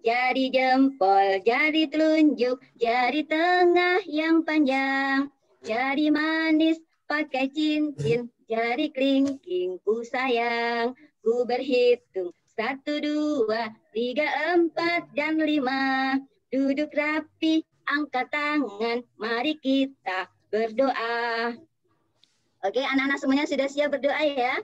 jari jempol, jari telunjuk, jari tengah yang panjang, jari manis pakai cincin, jari kelingking ku sayang, ku berhitung 1, 2, 3, 4, dan 5. Duduk rapi, angkat tangan, mari kita berdoa. Oke, anak-anak semuanya sudah siap berdoa ya?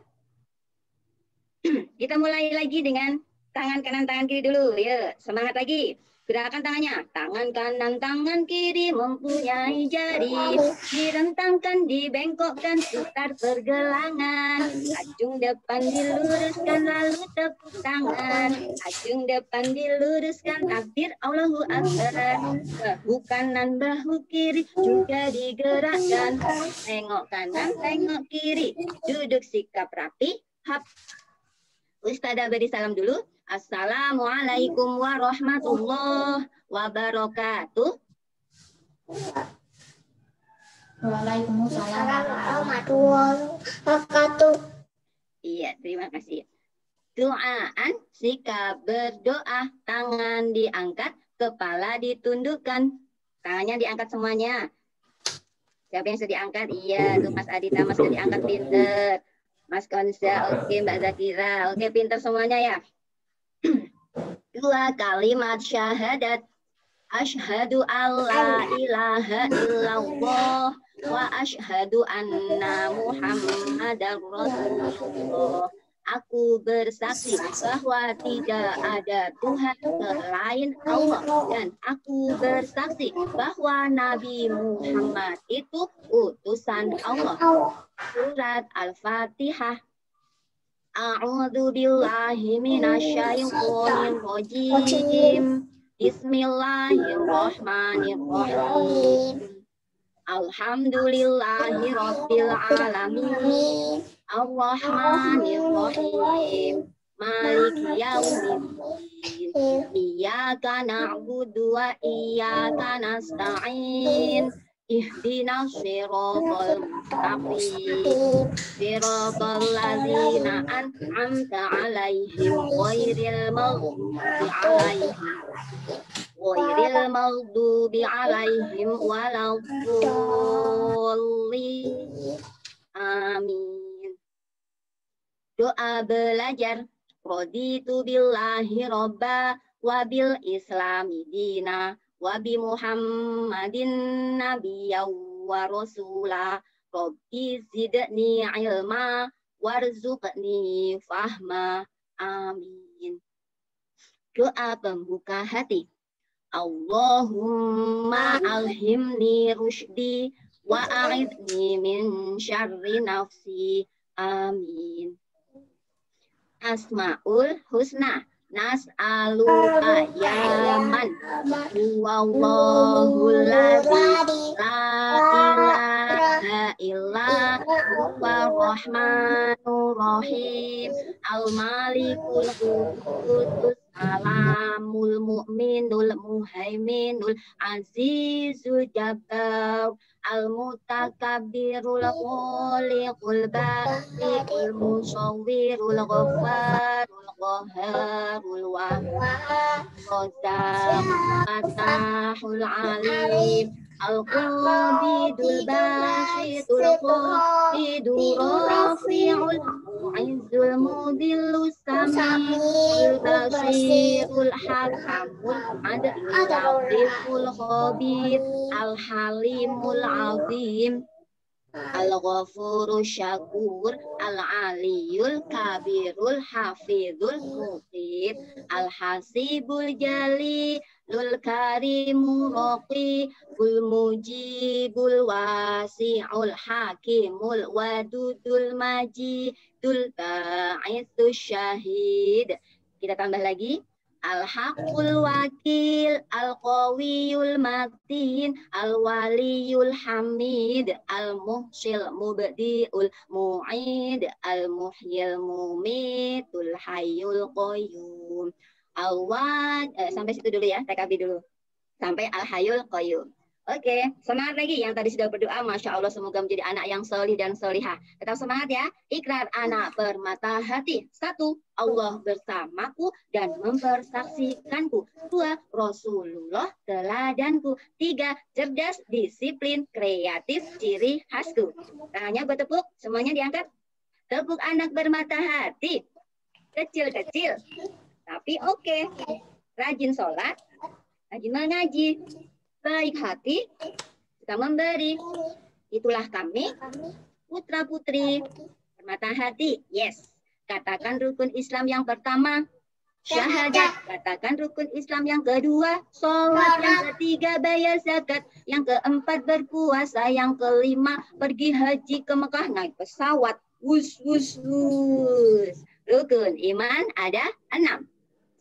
Kita mulai lagi dengan tangan kanan, tangan kiri dulu. Ya, semangat lagi. Gerakan tangannya. Tangan kanan, tangan kiri mempunyai jari. Direntangkan, dibengkokkan, putar pergelangan. Acung depan diluruskan, lalu tepuk tangan. Acung depan diluruskan, takbir Allahu Akbar. Bahu kanan, bahu kiri juga digerakkan. Tengok kanan, tengok kiri. Duduk sikap rapi. Hap. Ustazah beri salam dulu. Assalamualaikum warahmatullahi wabarakatuh. Waalaikumsalam warahmatullahi wabarakatuh. Iya, terima kasih. Doaan, sikap berdoa, tangan diangkat, kepala ditundukkan. Tangannya diangkat semuanya. Siapa yang sudah diangkat? Iya, tuh Mas Adita, Mas sudah diangkat, pinter. Mas Konza, oke, Mbak Zakira, oke, pintar semuanya ya. 2 kalimat syahadat. Asyhadu alla ilaha illallah wa asyhadu anna Muhammadar Rasulullah. Aku bersaksi bahwa tidak ada Tuhan selain Allah, dan aku bersaksi bahwa Nabi Muhammad itu utusan Allah. Surat Al-Fatihah. A'udzu billahi minasyaitonir rajim. Bismillahirrahmanirrahim. Alhamdulillahi rabbil alamin. Ar-Rahmanir-Rahim. Maliki yaumiddin. Iyyaka na'budu wa iyyaka nasta'in. Ihdinas siratal mustaqim. Siratal ladzina an'amta 'alaihim ghairil maghdubi 'alaihim waladdallin. Amin. Doa belajar. Raditu billahi robba wa bil islami dina wa bi Muhammadin nabiyya wa rasula. Rabbi zidni ilma warzuqni fahma. Amin. Doa pembuka hati. Allahumma alhimni rusydi wa a'idni min syarri nafsi. Amin. Asmaul husna nas'aluka ya man huwallahul ladzi la ilaha illa huwa rahmanur rahim al-malikul qudus salamul mu'minul muhaiminul azizul jabbar al-mutakabbirul khaliqul bari'ul musawwirul ghaffarul qaharul wahhab fatahul alim al-qabidul basitul qabidur rafi'ul mu'izzul mudillus sami'ul basirul hakamul adlul latiful khabir al-halimul azim al-ghafurul syakur al-aliyul kabirul hafizul muqit al-hasibul jali lul karimul raqibul mujibul wasi'ul hakimul wadudul majidul ba'ithus syahid. Kita tambah lagi. Al-Haqqul Wakil, Al-Qawiyul Matin, Al-Waliyul Hamid, Al-Muhsil Mubdi'ul Mu'id, Al-Muhyil Mumitul Hayyul Qayyum. Sampai situ dulu ya, TKB dulu. Sampai Al-Hayyul Qayyum. Oke, semangat lagi yang tadi sudah berdoa. Masya Allah, semoga menjadi anak yang solih dan solihah. Tetap semangat ya. Ikrar anak bermata hati. 1. Allah bersamaku dan mempersaksikanku. 2. Rasulullah teladanku. 3. Cerdas, disiplin, kreatif, ciri khasku. Tangannya bertepuk, semuanya diangkat. Tepuk anak bermata hati. Kecil-kecil, tapi oke. Rajin sholat, rajin mengaji. Baik hati, kita memberi. Itulah kami, putra-putri bermata hati. Yes. Katakan rukun Islam yang pertama, syahadat. Katakan rukun Islam yang kedua, sholat. Yang ketiga, bayar zakat. Yang keempat, berpuasa. Yang kelima, pergi haji ke Mekah naik pesawat. Wus, wus, wus. Rukun iman ada 6.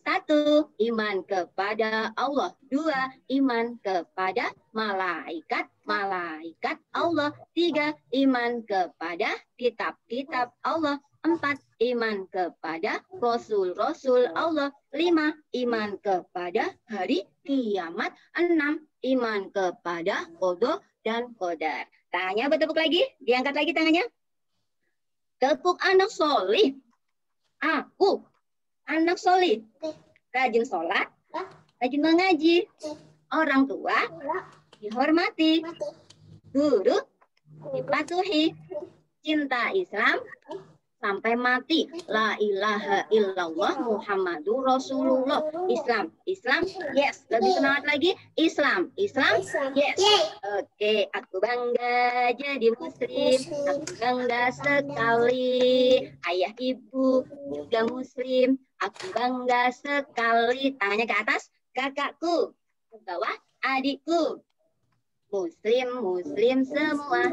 1. Iman kepada Allah. 2. Iman kepada malaikat Allah. 3. Iman kepada kitab-kitab Allah. 4. Iman kepada Rasul-Rasul Allah. 5. Iman kepada hari kiamat. 6. Iman kepada qada dan qadar. Tangannya bertepuk lagi. Diangkat lagi tangannya. Tepuk anak solih. Aku anak solih, rajin sholat, rajin mengaji, orang tua dihormati, guru dipatuhi, cinta Islam sampai mati. La ilaha illallah Muhammadur Rasulullah. Islam, yes. Lebih semangat lagi. Islam, yes. Oke, aku bangga jadi muslim. Aku bangga sekali. Ayah ibu juga muslim. Aku bangga sekali. Tangannya ke atas. Kakakku. Ke bawah. Adikku. Muslim semua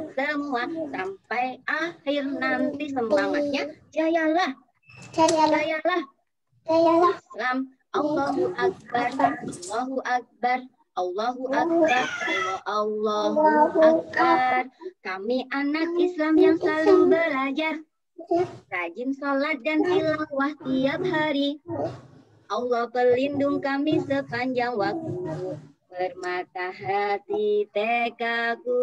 sampai akhir nanti semangatnya jayalah Islam. Allahu Akbar, Allahu Akbar. Kami anak Islam yang selalu belajar, rajin sholat dan tilawah tiap hari. Allah pelindung kami sepanjang waktu. Bermata hati tekaku.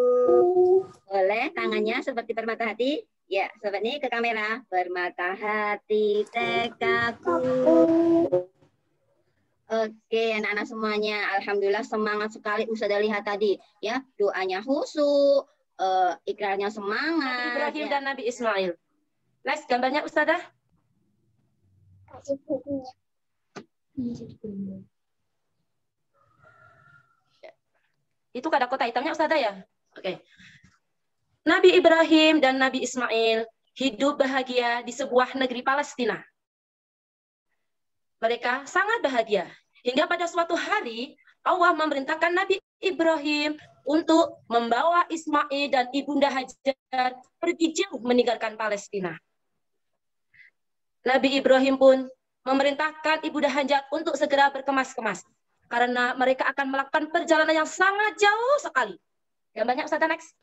Boleh tangannya seperti permata hati? Ya, seperti ini ke kamera. Bermata hati tekaku. Oke, anak-anak semuanya. Alhamdulillah semangat sekali. Ustazah lihat tadi. Ya, doanya khusyuk. Ikrarnya semangat. Nabi Ibrahim ya. dan Nabi Ismail. Next, gambarnya Ustazah. Itu ada kotak hitamnya Ustazah ya? Oke. Nabi Ibrahim dan Nabi Ismail hidup bahagia di sebuah negeri Palestina. Mereka sangat bahagia. Hingga pada suatu hari, Allah memerintahkan Nabi Ibrahim untuk membawa Ismail dan Ibunda Hajar pergi jauh meninggalkan Palestina. Nabi Ibrahim pun memerintahkan Ibunda Hajar untuk segera berkemas-kemas. Karena mereka akan melakukan perjalanan yang sangat jauh sekali. Gambarnya Ustazah next.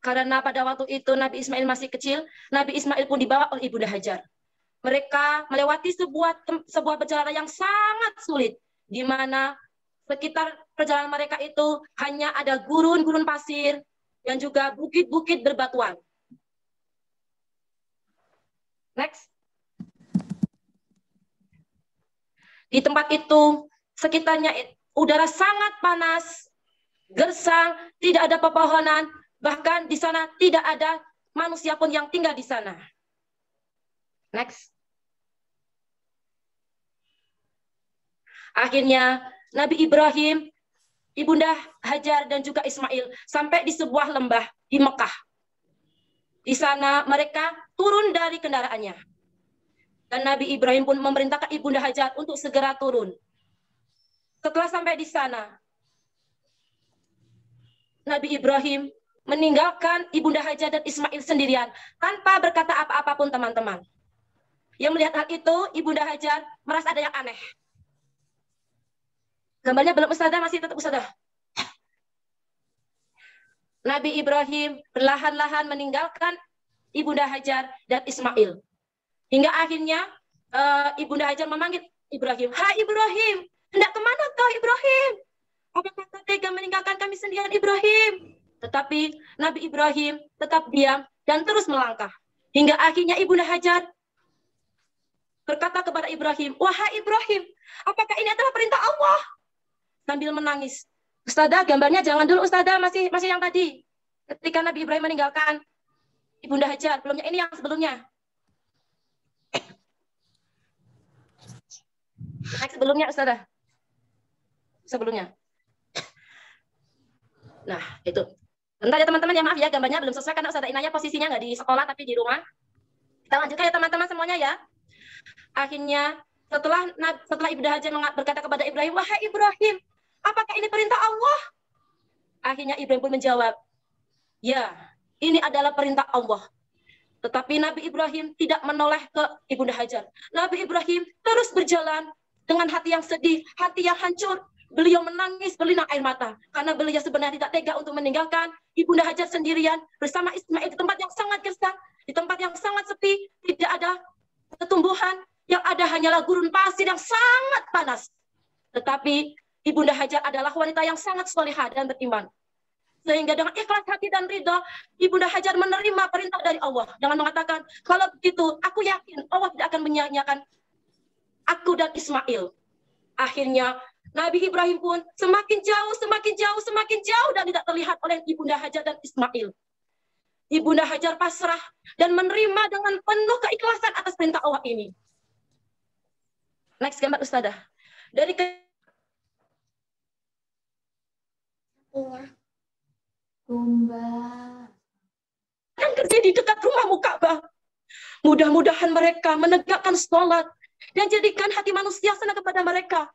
Karena pada waktu itu Nabi Ismail masih kecil, Nabi Ismail pun dibawa oleh Ibunda Hajar. Mereka melewati sebuah perjalanan yang sangat sulit, di mana sekitar perjalanan mereka itu hanya ada gurun-gurun pasir, dan juga bukit-bukit berbatuan. Next. Di tempat itu, sekitarnya udara sangat panas, gersang, tidak ada pepohonan, bahkan di sana tidak ada manusia pun yang tinggal di sana. Next. Akhirnya, Nabi Ibrahim, Ibunda Hajar dan juga Ismail sampai di sebuah lembah di Mekah. Di sana mereka turun dari kendaraannya. Dan Nabi Ibrahim pun memerintahkan Ibunda Hajar untuk segera turun. Setelah sampai di sana, Nabi Ibrahim meninggalkan Ibunda Hajar dan Ismail sendirian tanpa berkata apa-apa pun teman-teman. Yang melihat hal itu, Ibunda Hajar merasa ada yang aneh. Gambarnya belum Ustazah, masih tetap Ustazah. Nabi Ibrahim perlahan-lahan meninggalkan Ibunda Hajar dan Ismail. Hingga akhirnya Ibunda Hajar memanggil Ibrahim. Hai Ibrahim, hendak kemana kau Ibrahim? Apakah kau tega meninggalkan kami sendirian Ibrahim? Tetapi Nabi Ibrahim tetap diam dan terus melangkah. Hingga akhirnya Ibunda Hajar berkata kepada Ibrahim, wahai Ibrahim, apakah ini adalah perintah Allah? Sambil menangis. Ustazah, gambarnya jangan dulu Ustazah, masih yang tadi. Ketika Nabi Ibrahim meninggalkan Ibunda Hajar, belumnya ini yang sebelumnya. Next, sebelumnya Ustazah. Sebelumnya. Nah, itu. Bentar ya teman-teman, ya maaf ya, gambarnya belum sesuai karena Ustazah Inaya posisinya nggak di sekolah tapi di rumah. Kita lanjutkan ya teman-teman semuanya ya. Akhirnya setelah Ibunda Hajar berkata kepada Ibrahim, wahai Ibrahim, apakah ini perintah Allah? Akhirnya Ibrahim pun menjawab, ya, ini adalah perintah Allah. Tetapi Nabi Ibrahim tidak menoleh ke Ibunda Hajar. Nabi Ibrahim terus berjalan dengan hati yang sedih, hati yang hancur. Beliau menangis berlinang air mata karena beliau sebenarnya tidak tega untuk meninggalkan Ibunda Hajar sendirian bersama Ismail di tempat yang sangat gersang, di tempat yang sangat sepi, tidak ada tumbuhan, yang ada hanyalah gurun pasir yang sangat panas. Tetapi Ibunda Hajar adalah wanita yang sangat salehah dan beriman. Sehingga dengan ikhlas hati dan ridha, Ibunda Hajar menerima perintah dari Allah dengan mengatakan, kalau begitu aku yakin Allah tidak akan menyia-nyiakan aku dan Ismail. Akhirnya Nabi Ibrahim pun semakin jauh dan tidak terlihat oleh Ibunda Hajar dan Ismail. Ibunda Hajar pasrah dan menerima dengan penuh keikhlasan atas perintah Allah ini. Next gambar Ustazah. Dari yang kerja di dekat rumahmu Ka'bah. Mudah-mudahan mereka menegakkan sholat dan jadikan hati manusia senang kepada mereka.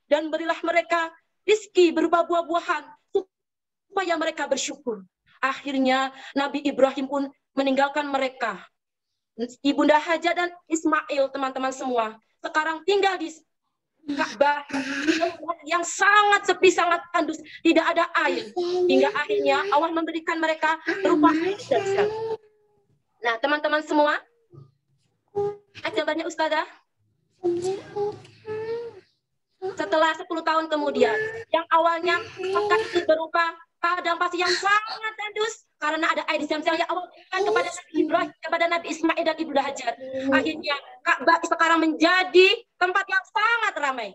Dan berilah mereka rezeki berupa buah-buahan supaya mereka bersyukur. Akhirnya Nabi Ibrahim pun meninggalkan mereka. Ibunda Hajar dan Ismail, teman-teman semua, sekarang tinggal di Ka'bah yang sangat sepi, sangat tandus, tidak ada air. Hingga akhirnya Allah memberikan mereka berupa air dan sekali. Nah, teman-teman semua, gambarnya Ustazah. Setelah 10 tahun kemudian, yang awalnya Mekah itu berupa padang pasir yang sangat tandus karena ada air di Zam-Zam yang Allah berikan kepada Nabi Ibrahim, kepada Nabi Ismail dan Ibunda Hajar. Akhirnya Ka'bah sekarang menjadi tempat yang sangat ramai.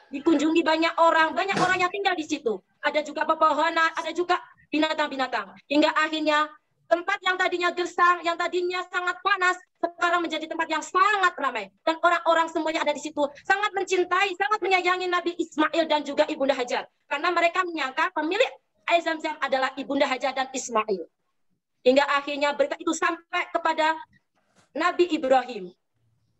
Dikunjungi banyak orang yang tinggal di situ. Ada juga pepohonan, ada juga binatang-binatang. Hingga akhirnya tempat yang tadinya gersang, yang tadinya sangat panas, sekarang menjadi tempat yang sangat ramai. Dan orang-orang semuanya ada di situ sangat mencintai, sangat menyayangi Nabi Ismail dan juga Ibunda Hajar. Karena mereka menyangka pemilik air Zam-Zam adalah Ibunda Hajar dan Ismail. Hingga akhirnya berita itu sampai kepada Nabi Ibrahim.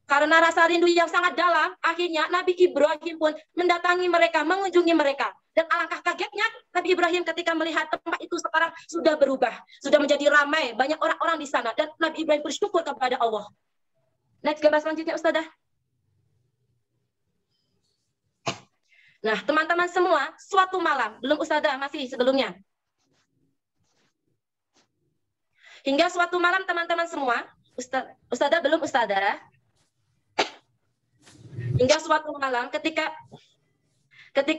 Karena rasa rindu yang sangat dalam, akhirnya Nabi Ibrahim pun mendatangi mereka, mengunjungi mereka. Dan alangkah kagetnya Nabi Ibrahim ketika melihat tempat itu sekarang sudah berubah, sudah menjadi ramai, banyak orang-orang di sana. Dan Nabi Ibrahim bersyukur kepada Allah. Next gambar selanjutnya Ustazah. Nah, teman-teman semua, suatu malam, belum Ustazah, masih sebelumnya. Hingga suatu malam teman-teman semua, Ustazah belum Ustazah. Hingga suatu malam ketika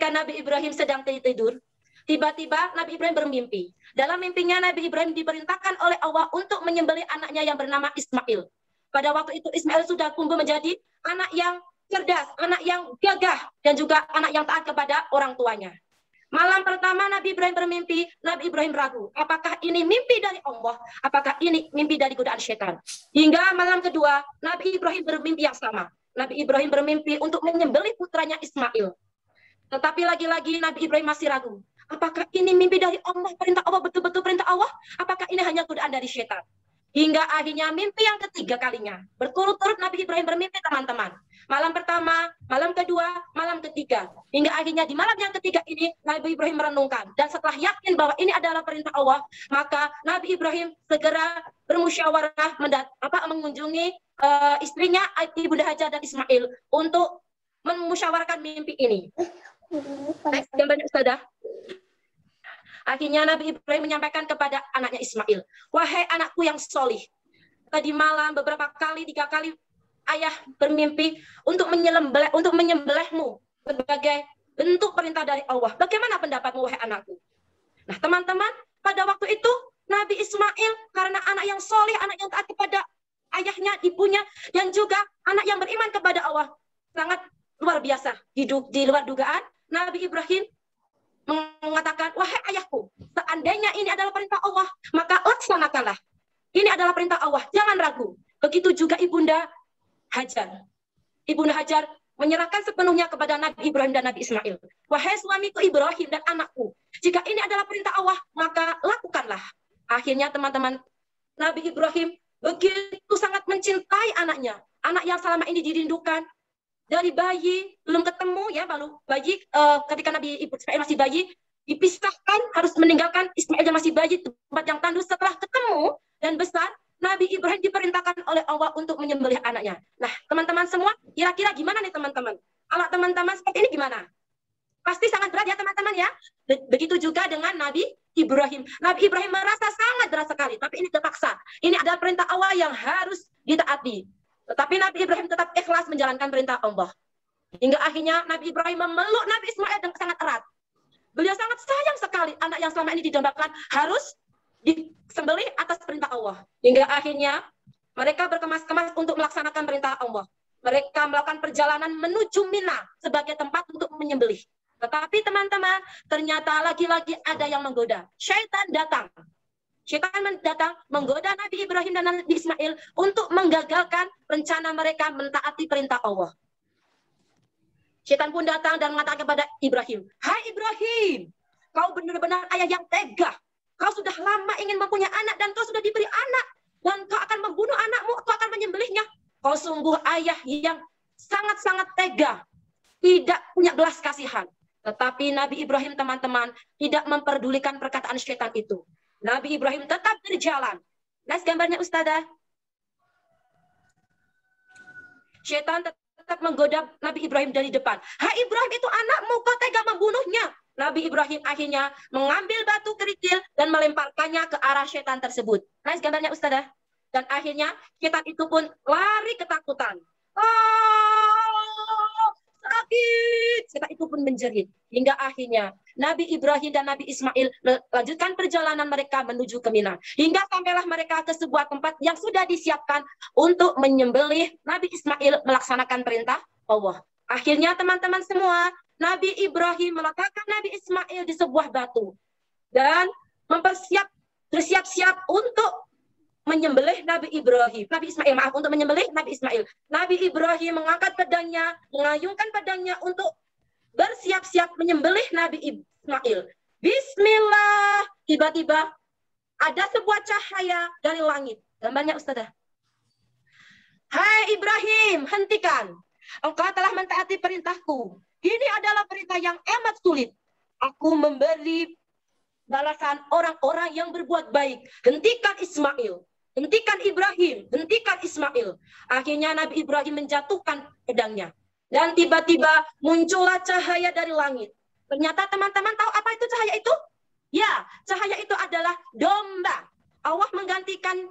Nabi Ibrahim sedang tidur, tiba-tiba Nabi Ibrahim bermimpi. Dalam mimpinya Nabi Ibrahim diperintahkan oleh Allah untuk menyembelih anaknya yang bernama Ismail. Pada waktu itu Ismail sudah tumbuh menjadi anak yang cerdas, anak yang gagah, dan juga anak yang taat kepada orang tuanya. Malam pertama Nabi Ibrahim bermimpi, Nabi Ibrahim ragu, apakah ini mimpi dari Allah, apakah ini mimpi dari godaan syaitan. Hingga malam kedua, Nabi Ibrahim bermimpi yang sama. Nabi Ibrahim bermimpi untuk menyembelih putranya Ismail. Tetapi lagi-lagi Nabi Ibrahim masih ragu. Apakah ini mimpi dari Allah, perintah Allah, betul-betul perintah Allah? Apakah ini hanya godaan dari syaitan? Hingga akhirnya mimpi yang ketiga kalinya. Berturut-turut Nabi Ibrahim bermimpi teman-teman. Malam pertama, malam kedua, malam ketiga. Hingga akhirnya di malam yang ketiga ini Nabi Ibrahim merenungkan. Dan setelah yakin bahwa ini adalah perintah Allah, maka Nabi Ibrahim segera bermusyawarah mengunjungi istrinya Ibunda Hajar dan Ismail untuk memusyawarahkan mimpi ini. Next gambarnya Ustazah. Akhirnya Nabi Ibrahim menyampaikan kepada anaknya Ismail, wahai anakku yang solih, tadi malam beberapa kali, 3 kali ayah bermimpi untuk menyembelihmu sebagai bentuk perintah dari Allah. Bagaimana pendapatmu, wahai anakku? Nah, teman-teman, pada waktu itu Nabi Ismail karena anak yang soleh, anak yang taat kepada ayahnya, ibunya, dan juga anak yang beriman kepada Allah, sangat luar biasa. Hidup di luar dugaan, Nabi Ibrahim mengatakan, wahai ayahku, seandainya ini adalah perintah Allah, maka laksanakanlah. Ini adalah perintah Allah, jangan ragu. Begitu juga Ibunda Hajar. Ibunda Hajar menyerahkan sepenuhnya kepada Nabi Ibrahim dan Nabi Ismail. Wahai suamiku Ibrahim dan anakku, jika ini adalah perintah Allah, maka lakukanlah. Akhirnya teman-teman, Nabi Ibrahim begitu sangat mencintai anaknya. Anak yang selama ini dirindukan. Dari bayi, belum ketemu ya, baru bayi ketika Nabi Ismail masih bayi, dipisahkan, harus meninggalkan Ismail yang masih bayi, tempat yang tandus. Setelah ketemu dan besar, Nabi Ibrahim diperintahkan oleh Allah untuk menyembelih anaknya. Nah, teman-teman semua, kira-kira gimana nih teman-teman? Kalau teman-teman seperti ini gimana? Pasti sangat berat ya teman-teman ya. Begitu juga dengan Nabi Ibrahim. Nabi Ibrahim merasa sangat berat sekali, tapi ini terpaksa. Ini adalah perintah Allah yang harus ditaati. Tetapi Nabi Ibrahim tetap ikhlas menjalankan perintah Allah. Hingga akhirnya Nabi Ibrahim memeluk Nabi Ismail dengan sangat erat. Beliau sangat sayang sekali anak yang selama ini didambakan harus disembelih atas perintah Allah. Hingga akhirnya mereka berkemas-kemas untuk melaksanakan perintah Allah. Mereka melakukan perjalanan menuju Mina sebagai tempat untuk menyembelih. Tetapi teman-teman, ternyata lagi-lagi ada yang menggoda. Syaitan datang. Syaitan datang menggoda Nabi Ibrahim dan Nabi Ismail untuk menggagalkan rencana mereka mentaati perintah Allah. Syaitan pun datang dan mengatakan kepada Ibrahim, hai Ibrahim, kau benar-benar ayah yang tega. Kau sudah lama ingin mempunyai anak dan kau sudah diberi anak. Dan kau akan membunuh anakmu, kau akan menyembelihnya. Kau sungguh ayah yang sangat-sangat tega. Tidak punya belas kasihan. Tetapi Nabi Ibrahim teman-teman tidak memperdulikan perkataan syaitan itu. Nabi Ibrahim tetap berjalan. Nice gambarnya Ustazah. Syaitan tetap menggoda Nabi Ibrahim dari depan. Hai Ibrahim, itu anakmu, kau tega membunuhnya. Nabi Ibrahim akhirnya mengambil batu kerikil dan melemparkannya ke arah syaitan tersebut. Nice gambarnya Ustazah. Dan akhirnya syaitan itu pun lari ketakutan. Sakit. Syaitan itu pun menjerit. Hingga akhirnya Nabi Ibrahim dan Nabi Ismail lanjutkan perjalanan mereka menuju ke Mina. Hingga sampailah mereka ke sebuah tempat yang sudah disiapkan untuk menyembelih Nabi Ismail melaksanakan perintah Allah. Akhirnya teman-teman semua, Nabi Ibrahim meletakkan Nabi Ismail di sebuah batu. Dan bersiap-siap untuk menyembelih Nabi Ismail, untuk menyembelih Nabi Ismail. Nabi Ibrahim mengangkat pedangnya, mengayunkan pedangnya untuk bersiap-siap menyembelih Nabi Ismail. Bismillah. Tiba-tiba ada sebuah cahaya dari langit. Gambarnya Ustazah. Hai Ibrahim, hentikan. Engkau telah mentaati perintahku. Ini adalah perintah yang amat sulit. Aku memberi balasan orang-orang yang berbuat baik. Hentikan Ismail. Hentikan Ibrahim, hentikan Ismail. Akhirnya Nabi Ibrahim menjatuhkan pedangnya. Dan tiba-tiba muncullah cahaya dari langit. Ternyata teman-teman tahu apa itu cahaya itu? Ya, cahaya itu adalah domba. Allah menggantikan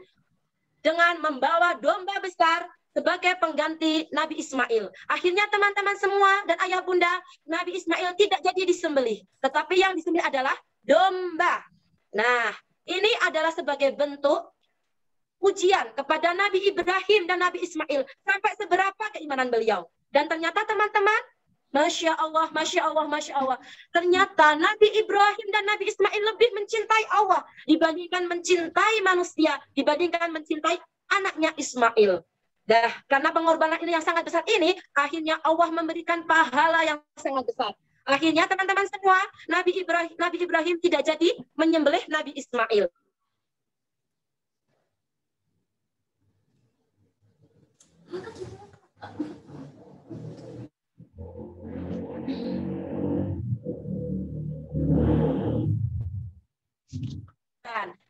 dengan membawa domba besar sebagai pengganti Nabi Ismail. Akhirnya teman-teman semua dan ayah bunda, Nabi Ismail tidak jadi disembelih. Tetapi yang disembelih adalah domba. Nah, ini adalah sebagai bentuk ujian kepada Nabi Ibrahim dan Nabi Ismail sampai seberapa keimanan beliau. Dan ternyata teman-teman, Masya Allah, Masya Allah, Masya Allah, ternyata Nabi Ibrahim dan Nabi Ismail lebih mencintai Allah dibandingkan mencintai manusia, dibandingkan mencintai anaknya Ismail. Dah, karena pengorbanan ini yang sangat besar ini, akhirnya Allah memberikan pahala yang sangat besar. Akhirnya teman-teman semua, Nabi Ibrahim tidak jadi menyembelih Nabi Ismail.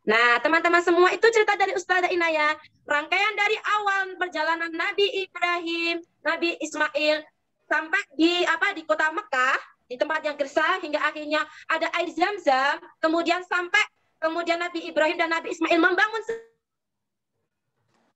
Nah, teman-teman semua, itu cerita dari Ustazah Inaya. Rangkaian dari awal perjalanan Nabi Ibrahim, Nabi Ismail sampai di kota Mekah, di tempat yang gersang, hingga akhirnya ada air Zam-Zam, kemudian Nabi Ibrahim dan Nabi Ismail membangun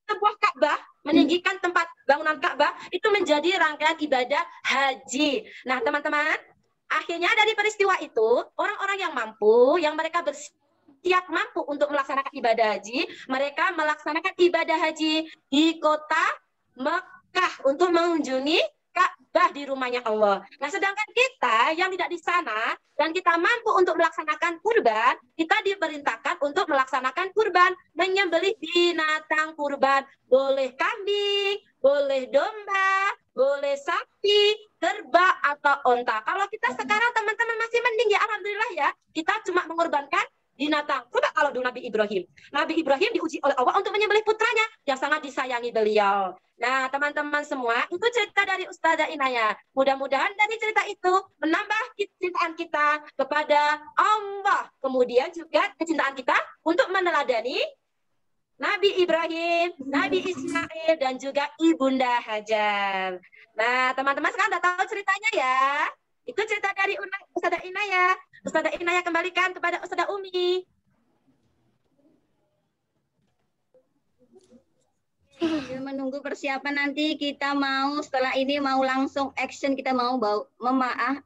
sebuah Ka'bah, meninggikan tempat bangunan Ka'bah itu menjadi rangkaian ibadah haji. Nah, teman-teman, akhirnya dari peristiwa itu, orang-orang yang mampu, yang mereka bersiap mampu untuk melaksanakan ibadah haji, mereka melaksanakan ibadah haji di kota Mekah untuk mengunjungi Ka'bah di rumahnya Allah. Nah, sedangkan kita yang tidak di sana dan kita mampu untuk melaksanakan kurban, kita diperintahkan untuk melaksanakan kurban, menyembelih binatang kurban. Boleh kambing, boleh domba, boleh sapi, kerbau atau onta. Kalau kita sekarang teman-teman masih mending ya, alhamdulillah ya, kita cuma mengorbankan binatang. Coba kalau dulu Nabi Ibrahim. Nabi Ibrahim diuji oleh Allah untuk menyembelih putranya yang sangat disayangi beliau. Nah, teman-teman semua, itu cerita dari Ustazah Inaya. Mudah-mudahan dari cerita itu menambah kecintaan kita kepada Allah. Kemudian juga kecintaan kita untuk meneladani Nabi Ibrahim, Nabi Ismail, dan juga Ibunda Hajar. Nah, teman-teman sekarang udah tahu ceritanya ya. Itu cerita dari Ustazah Inaya. Ustazah Inaya kembalikan kepada Ustazah Umi. Menunggu persiapan nanti kita mau setelah ini mau langsung action, kita mau maaf.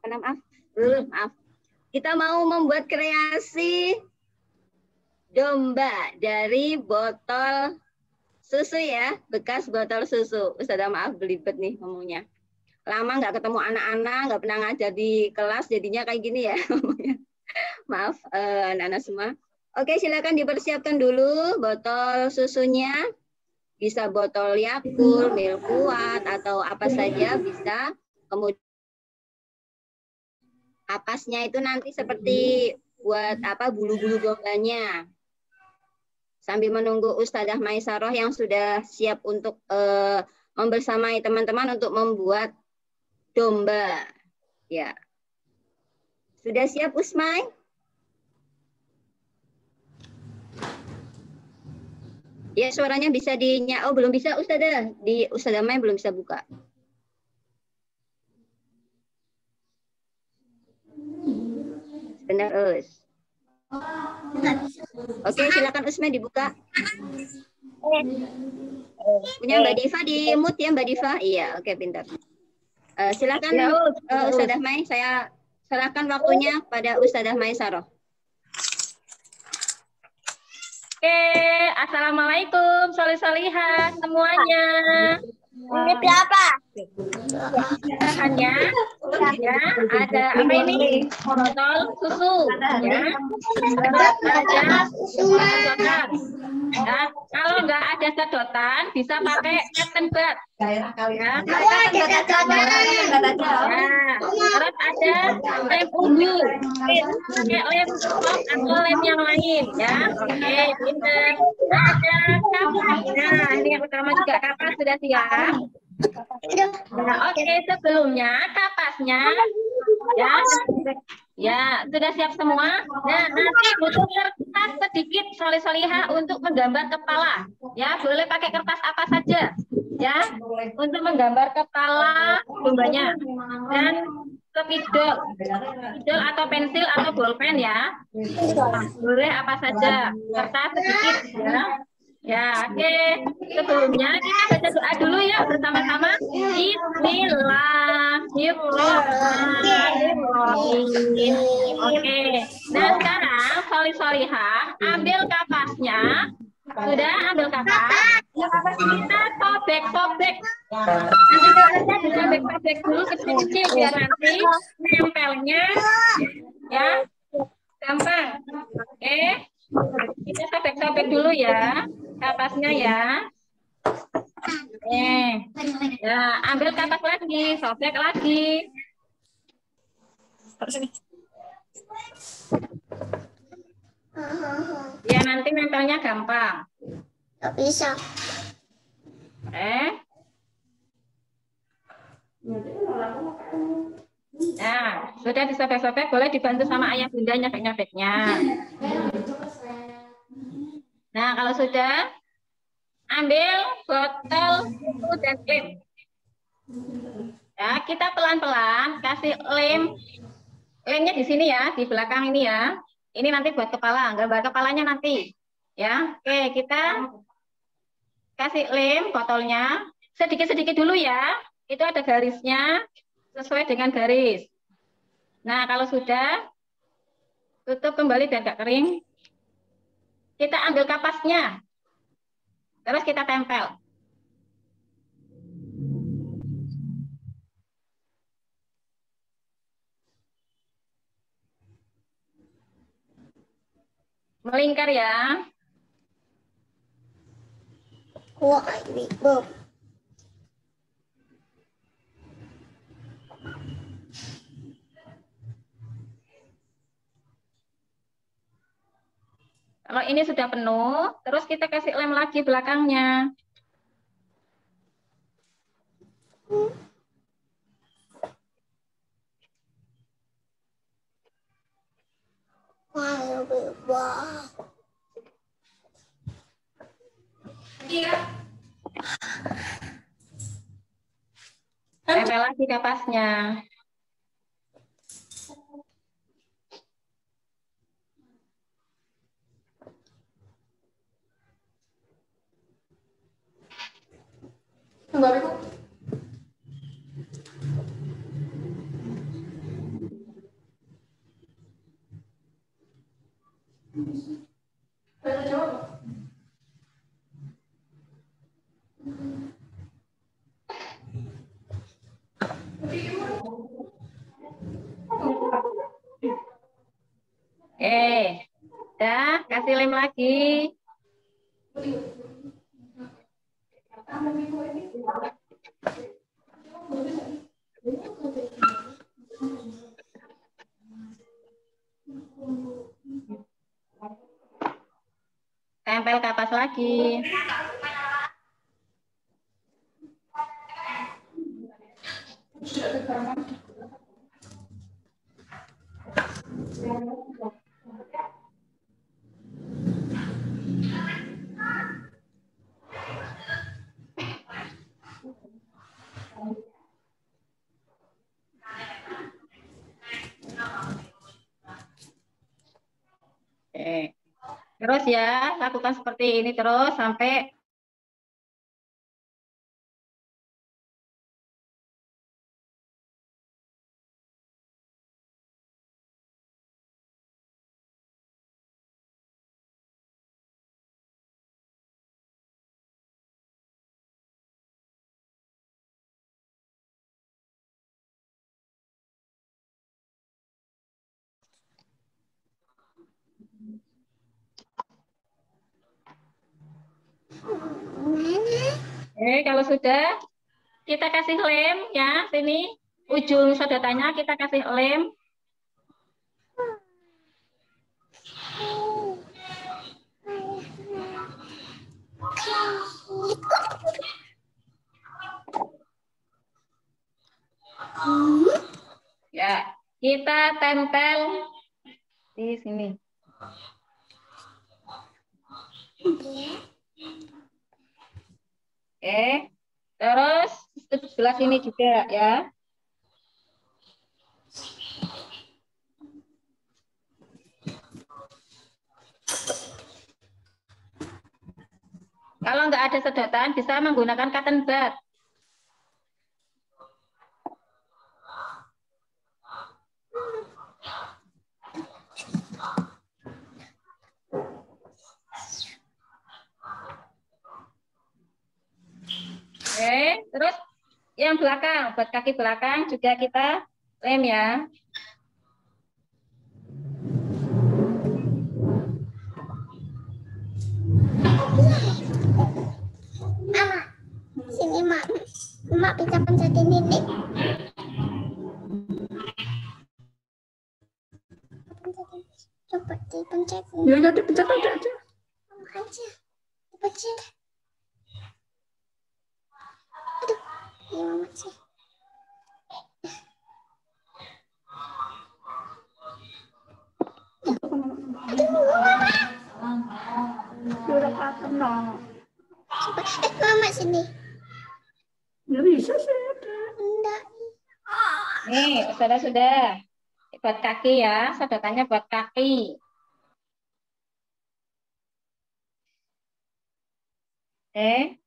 Kita mau membuat kreasi domba dari botol susu ya, bekas botol susu. Ustazah maaf belibet nih ngomongnya. Lama nggak ketemu anak-anak, nggak pernah ngajar di kelas, jadinya kayak gini ya ngomongnya. Maaf anak-anak semua. Oke, silakan dipersiapkan dulu botol susunya. Bisa botol Yakult, Milkuat, atau apa saja bisa. Kemudian kapasnya itu nanti seperti buat apa bulu-bulu dombanya. Sambil menunggu Ustazah Maisaroh yang sudah siap untuk membersamai teman-teman untuk membuat domba. Ya, sudah siap Usmai? Ya, suaranya bisa oh belum bisa Ustazah. Di Ustazah Mai belum bisa buka. Sebentar, Us. Oke, silakan Usmai dibuka. Punya Mbak Diva di mute ya Mbak Diva? Iya, oke pintar. Silakan Ustazah Mai, saya serahkan waktunya pada Ustazah Maisaroh. Oke, assalamualaikum, solih-solihat semuanya. Ini berapa? Bahannya ya ada apa ini? Botol susu ya. Ada sedotan. Ya, kalau nggak ada sedotan bisa pakai cotton bud. Ya, terus ada lem ubi, lem stop atau lem yang lain ya. Oke, pinter. Ada kapas. Nah, ini yang utama juga kapas sudah siap. Nah, oke, sebelumnya kapasnya ya sudah siap semua. Nah, nanti butuh kertas sedikit solih-solihah untuk menggambar kepala. Ya, boleh pakai kertas apa saja. Ya, untuk menggambar kepala dombanya. Dan spidol atau pensil atau bolpen ya. Boleh apa saja. Kertas sedikit ya. Ya, oke. Sebelumnya kita baca doa dulu ya bersama-sama. Bismillahirrahmanirrahim. Oke. Nah, sekarang solih-solihah ambil kapasnya. Sudah ambil kapas. Kita sobek-sobek. Nanti sobek-sobek dulu kecil-kecil biar nanti nempelnya ya gampang. Oke. Kita sobek-sobek dulu ya kapasnya ya. Ya, ambil kapas lagi, sobek lagi. Ya, nanti nempelnya gampang. Nggak bisa. Nah, sudah disobek-sobek, boleh dibantu sama ayah bunda nyobek-nyobeknya. Nah, kalau sudah, ambil botol susu dan lem. Ya, kita pelan-pelan kasih lem. Lemnya di sini ya, di belakang ini ya. Ini nanti buat kepala, gambar kepalanya nanti. Ya, oke, kita kasih lem botolnya. sedikit-sedikit dulu ya. Itu ada garisnya, sesuai dengan garis. Nah, kalau sudah, tutup kembali biar nggak kering. Kita ambil kapasnya, terus kita tempel. Melingkar ya. Wah, ini Bob. Kalau ini sudah penuh, terus kita kasih lem lagi belakangnya. Wah, wah. Tempel lagi kapasnya. Udah, kasih lem lagi. Tempel kapas lagi. Oke. Terus ya, lakukan seperti ini terus sampai kalau sudah kita kasih lem ya, sini ujung sedotannya kita kasih lem. Ya, kita tempel di sini. Oke, terus sebelah sini juga ya. Kalau nggak ada sedotan, bisa menggunakan cotton bud. Oke, terus yang belakang, buat kaki belakang juga kita lem ya. Mama, sini mak. Mak bisa pencetin ini. Coba dipencetin. Ya, ya, dipencet aja. Mama aja. Dipencet. Aduh, ini mama sih. Udah pakem dong. Coba, mama sini. Nggak bisa sih. Enggak. Nih, sudah. Buat kaki ya, sedotannya buat kaki. Oke.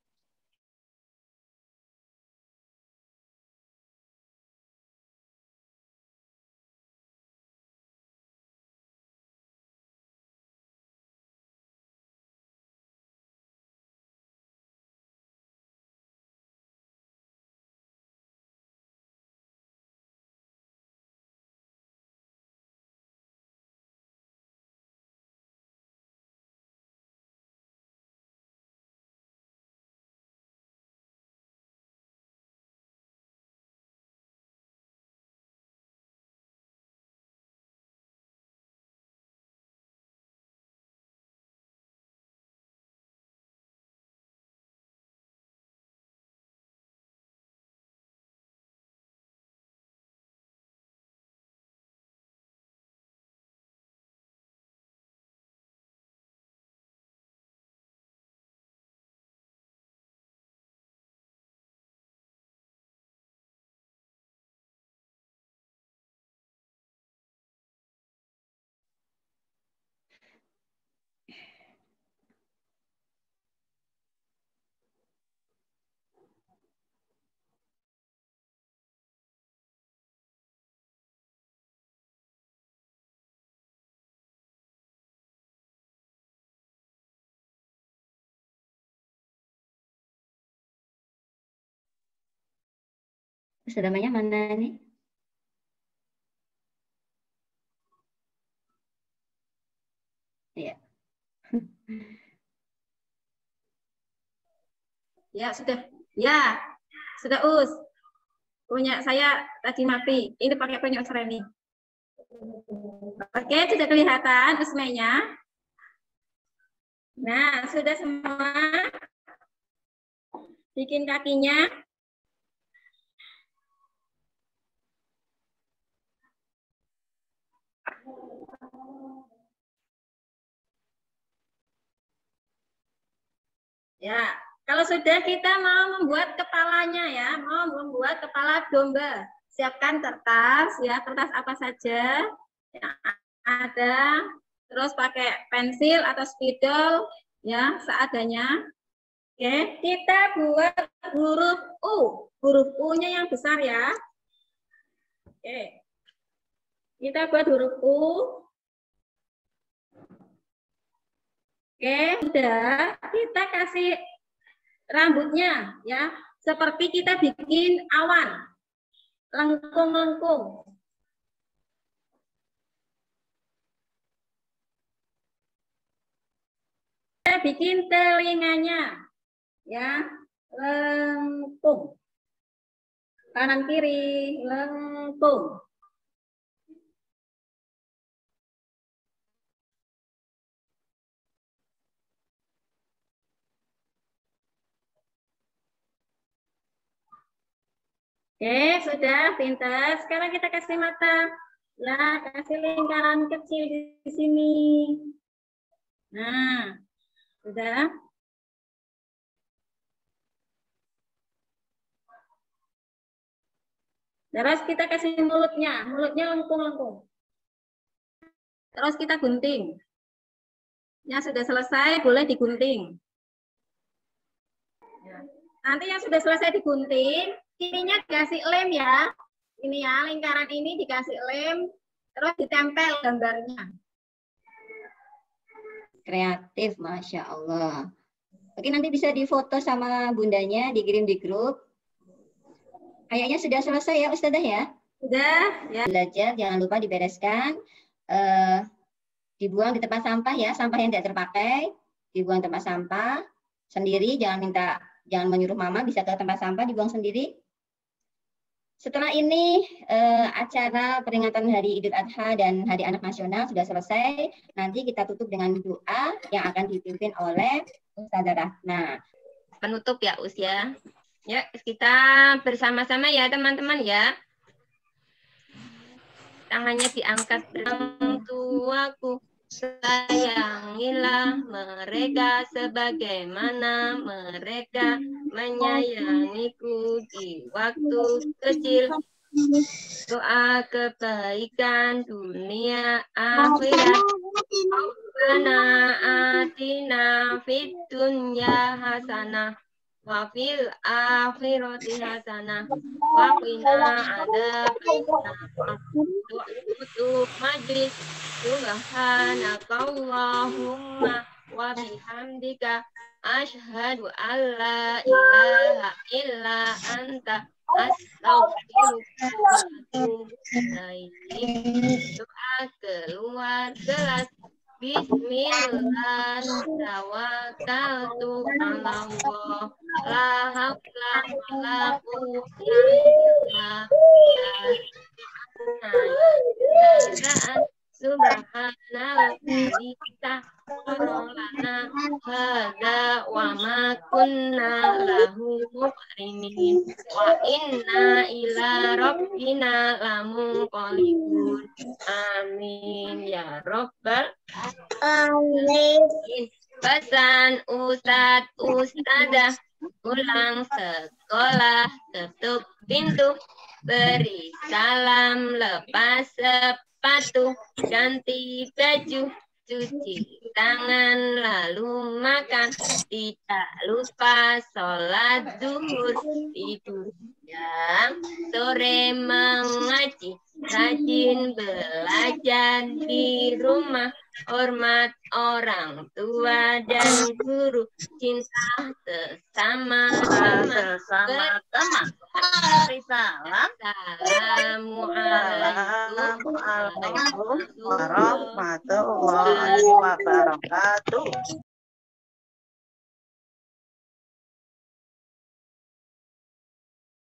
Namanya mana nih? Iya. Ya, sudah. Ya, sudah Us. Punya saya tadi mati. Ini pakai punya Us Reni. Oke, sudah kelihatan Usmenya. Nah, sudah semua. Bikin kakinya. Ya, kalau sudah kita mau membuat kepalanya ya, mau membuat kepala domba. Siapkan kertas ya, kertas apa saja yang ada. Terus pakai pensil atau spidol ya, seadanya. Oke, kita buat huruf U. Huruf U-nya yang besar ya. Oke. Kita buat huruf U. Oke, sudah. Kita kasih rambutnya ya, seperti kita bikin awan. Lengkung-lengkung. Kita bikin telinganya ya, lengkung. Kanan kiri, lengkung. Oke, sudah pintar. Sekarang kita kasih mata. Ya, kasih lingkaran kecil di sini. Nah, sudah. Terus kita kasih mulutnya. Mulutnya lengkung-lengkung. Terus kita gunting. Ya, sudah selesai, boleh digunting. Ya. Nanti yang sudah selesai digunting, ininya dikasih lem ya. Ini ya, lingkaran ini dikasih lem, terus ditempel gambarnya. Kreatif, Masya Allah. Oke, nanti bisa difoto sama bundanya, dikirim di grup. Kayaknya sudah selesai ya, Ustazah ya? Sudah, ya. Belajar, jangan lupa dibereskan. Dibuang di tempat sampah ya, sampah yang tidak terpakai. Dibuang tempat sampah sendiri, jangan menyuruh mama, bisa ke tempat sampah, dibuang sendiri. Setelah ini acara peringatan Hari Idul Adha dan Hari Anak Nasional sudah selesai. Nanti kita tutup dengan doa yang akan dipimpin oleh Ustazah Rahma. Penutup ya, Us ya. Ya, kita bersama-sama ya teman-teman ya. Tangannya diangkat bersama tuaku. Sayangilah mereka sebagaimana mereka menyayangiku di waktu kecil. Doa kebaikan dunia akhirat. Rabbana atina fid dunya hasanah wa fil akhirati hasanah wa qina adzabannar. Tutup majlis. Subhanakallahumma wa bihamdika asyhadu an la ilaha illa anta astaghfiruka wa atubu ilaik. Doa keluar kelas. Bismillah tawakkaltu 'ala Allah la haula wala quwwata illa billah. Subhanalladzi sakhkhara hadza wa ma kunna lahu muqrinin wa inna ila rabbina lamunqalibun. Amin ya rabbal alamin. Pesan Ustadz Ustadzah, pulang sekolah tutup pintu, beri salam, lepas sepatu, ganti baju, cuci tangan, lalu makan. Tidak lupa sholat zuhur, tidur siang, sore mengaji, rajin belajar di rumah, hormat orang tua dan guru, cinta sesama teman. Assalamualaikum warahmatullahi wabarakatuh.